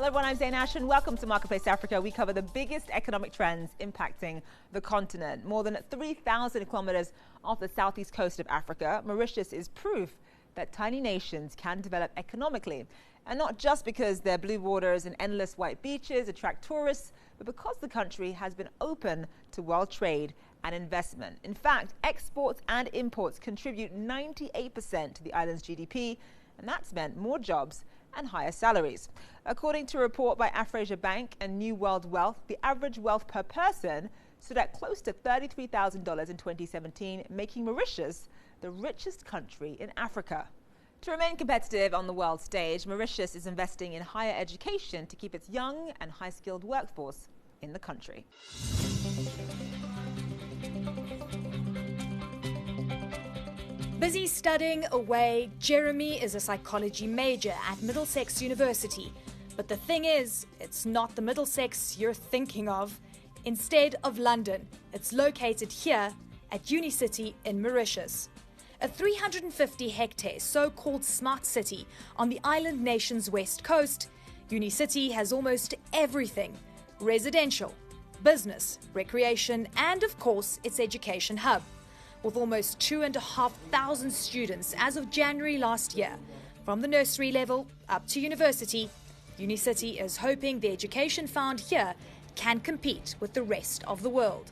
Hello everyone, I'm Zain Ash and welcome to Marketplace Africa. We cover the biggest economic trends impacting the continent. More than 3,000 kilometers off the southeast coast of Africa, Mauritius is proof that tiny nations can develop economically. And not just because their blue waters and endless white beaches attract tourists, but because the country has been open to world trade and investment. In fact, exports and imports contribute 98% to the island's GDP, and that's meant more jobs and higher salaries. According to a report by Afrasia Bank and New World Wealth, the average wealth per person stood at close to $33,000 in 2017, making Mauritius the richest country in Africa. To remain competitive on the world stage, Mauritius is investing in higher education to keep its young and high-skilled workforce in the country. Busy studying away, Jeremy is a psychology major at Middlesex University. But the thing is, it's not the Middlesex you're thinking of. Instead of London, it's located here at Unicity in Mauritius. A 350-hectare so-called smart city on the island nation's west coast, Unicity has almost everything: residential, business, recreation, and of course its education hub. With almost 2,500 students as of January last year, from the nursery level up to university, Unicity is hoping the education found here can compete with the rest of the world.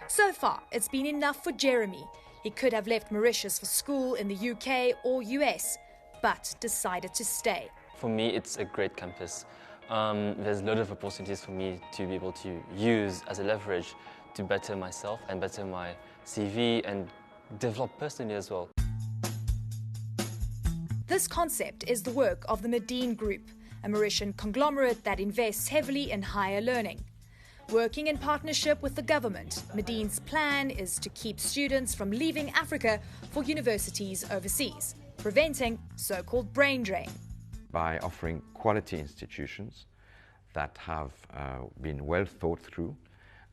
So far, it's been enough for Jeremy. He could have left Mauritius for school in the UK or US, but decided to stay. For me, it's a great campus. There's a lot of opportunities for me to be able to use as a leverage to better myself and better my CV and develop personally as well. This concept is the work of the Medine Group, a Mauritian conglomerate that invests heavily in higher learning. Working in partnership with the government, Medine's plan is to keep students from leaving Africa for universities overseas, preventing so-called brain drain. By offering quality institutions that have been well thought through,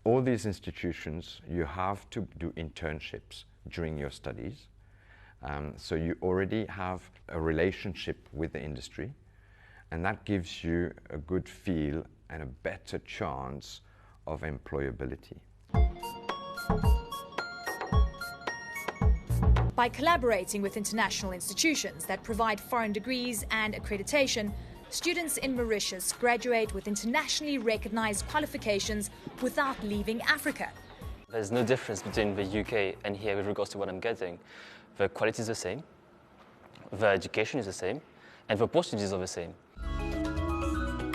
all these institutions, you have to do internships during your studies. So you already have a relationship with the industry, and that gives you a good feel and a better chance of employability. By collaborating with international institutions that provide foreign degrees and accreditation, students in Mauritius graduate with internationally recognized qualifications without leaving Africa. There's no difference between the UK and here with regards to what I'm getting. The quality is the same, the education is the same, and the opportunities are the same.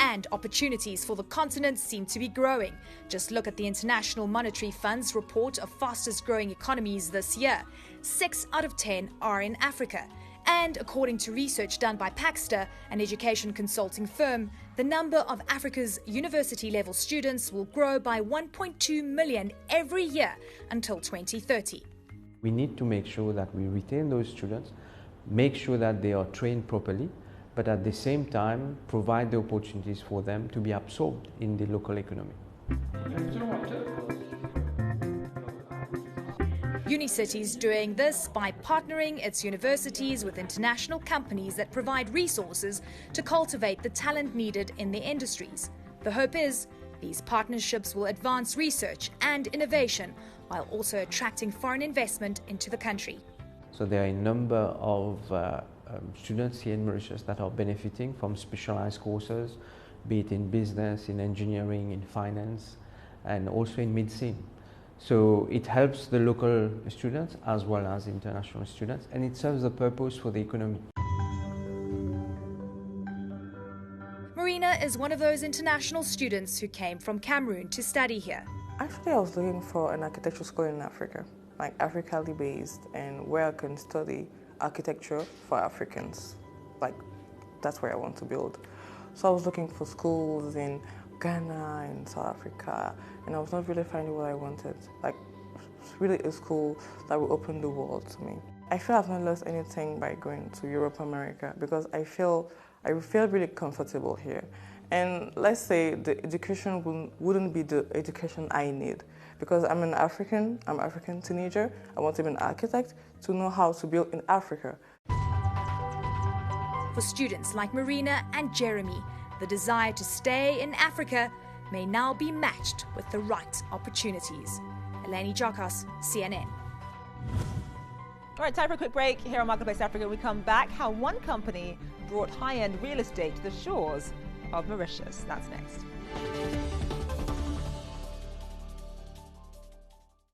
And opportunities for the continent seem to be growing. Just look at the International Monetary Fund's report of fastest growing economies this year. 6 out of 10 are in Africa. And according to research done by Paxter, an education consulting firm, the number of Africa's university-level students will grow by 1.2 million every year until 2030. We need to make sure that we retain those students, make sure that they are trained properly, but at the same time provide the opportunities for them to be absorbed in the local economy. Unicity is doing this by partnering its universities with international companies that provide resources to cultivate the talent needed in their industries. The hope is these partnerships will advance research and innovation while also attracting foreign investment into the country. So there are a number of students here in Mauritius that are benefiting from specialized courses, be it in business, in engineering, in finance, and also in medicine. So it helps the local students as well as international students, and it serves a purpose for the economy. Marina is one of those international students who came from Cameroon to study here. Actually, I was looking for an architecture school in Africa, like Africally based, and where I can study architecture for Africans. Like, that's where I want to build. So I was looking for schools in Ghana and South Africa, and I was not really finding what I wanted. Like, really a school that will open the world to me. I feel I've not lost anything by going to Europe, America, because I feel really comfortable here. And let's say the education wouldn't be the education I need, because I'm an African teenager. I want to be an architect to know how to build in Africa. For students like Marina and Jeremy, the desire to stay in Africa may now be matched with the right opportunities. Eleni Jokas, CNN. All right, time for a quick break here on Marketplace Africa. When we come back, how one company brought high-end real estate to the shores of Mauritius. That's next.